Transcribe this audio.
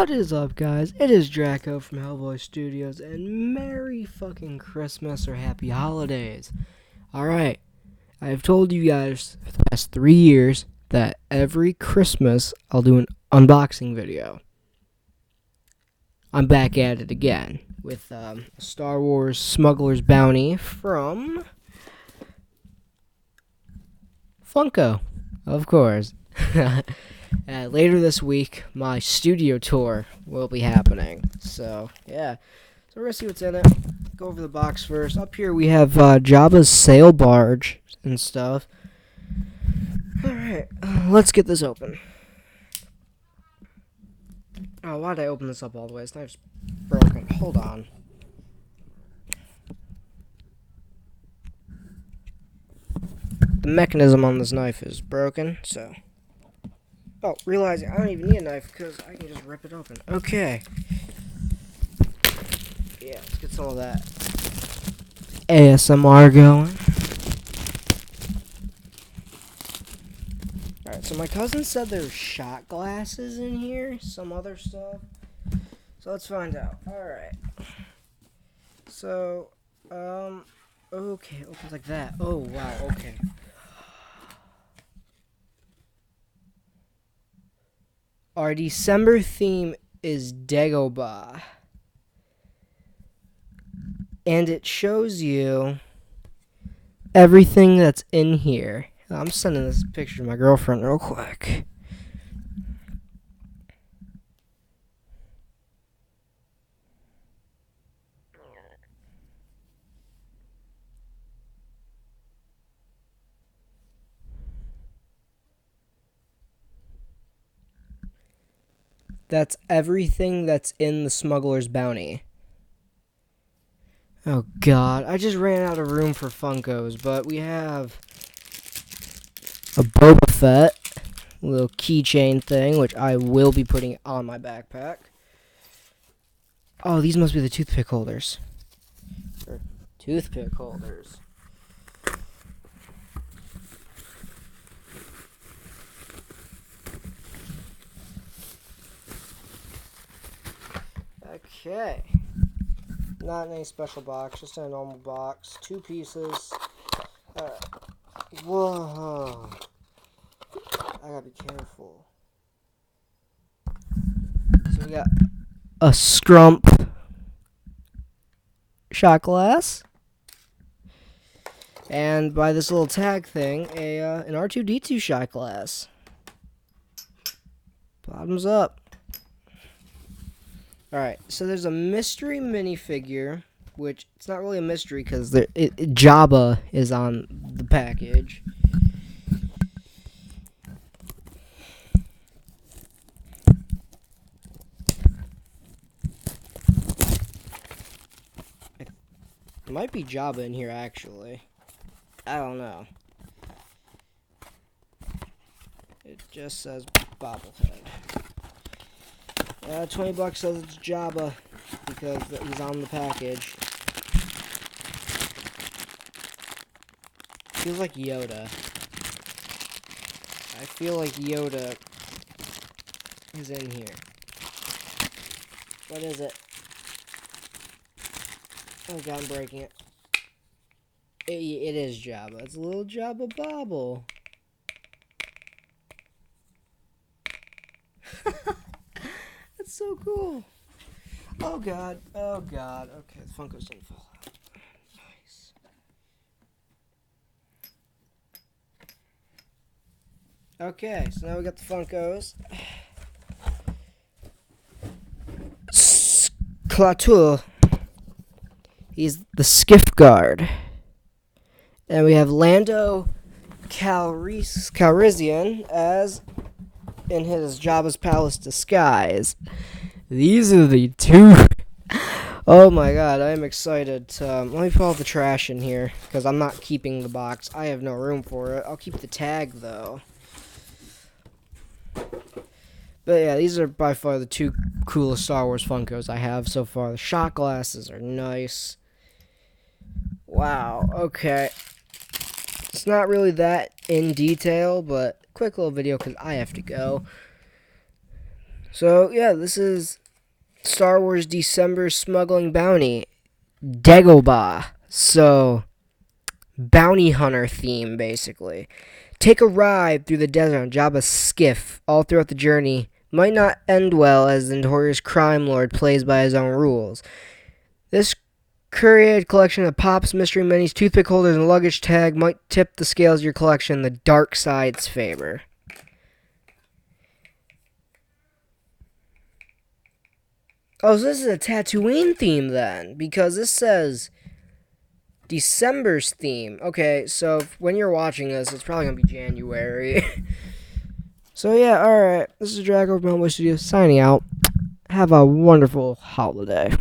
What is up, guys? It is Draco from Hellboy Studios, and Merry fucking Christmas or Happy Holidays. Alright, I have told you guys for the past 3 years that every Christmas I'll do an unboxing video. I'm back at it again with Star Wars Smuggler's Bounty from Funko, of course. Later this week, my studio tour will be happening. So, yeah. So we're going to see what's in it. Go over the box first. Up here we have Jabba's sail barge and stuff. Alright, let's get this open. Oh, why did I open this up all the way? This knife's broken. Hold on. The mechanism on this knife is broken, so... Oh, realizing I don't even need a knife because I can just rip it open. Okay. Yeah, let's get some of that ASMR going. Alright, so my cousin said there's shot glasses in here, some other stuff. So let's find out. Alright. So, okay, it opens like that. Oh, wow, okay. Our December theme is Dagobah. And it shows you everything that's in here. I'm sending this picture to my girlfriend real quick. That's everything that's in the Smuggler's Bounty. Oh god, I just ran out of room for Funkos, but we have a Boba Fett little keychain thing, which I will be putting on my backpack. Oh, these must be the toothpick holders. Or toothpick holders. Okay. Not in any special box, just in a normal box. 2 pieces. Alright. Whoa. I gotta be careful. So we got a Scrump shot glass. And by this little tag thing, an R2-D2 shot glass. Bottoms up. Alright, so there's a mystery minifigure, which it's not really a mystery because Jabba is on the package. It might be Jabba in here, actually. I don't know. It just says bobblehead. 20 bucks says it's Jabba because he's on the package. Feels like Yoda. I feel like Yoda is in here. What is it? Oh god, I'm breaking it. It is Jabba. It's a little Jabba Bobble. That's so cool. Oh god. Oh god. Okay, the Funkos didn't fall out. Nice. Okay, so now we got the Funkos. Klaatu. He's the skiff guard. And we have Lando Calrissian as in his Jabba's palace disguise. These are the 2. Oh my god, I am excited. Let me pull out the trash in here because I'm not keeping the box. I have no room for it. I'll keep the tag though. But yeah, these are by far the 2 coolest Star Wars Funkos I have so far. The shot glasses are nice. Wow, okay. It's not really that in detail, but quick little video because I have to go. So, yeah, this is Star Wars December Smuggling Bounty. Dagobah. So, bounty hunter theme, basically. Take a ride through the desert on Jabba's skiff. All throughout the journey might not end well as the notorious crime lord plays by his own rules. This curated collection of pops, mystery minis, toothpick holders, and luggage tag might tip the scales of your collection in the dark side's favor. Oh, so this is a Tatooine theme then, because this says December's theme. Okay, so when you're watching this, it's probably going to be January. So yeah, alright. This is Draco from Homeboy Studios signing out. Have a wonderful holiday.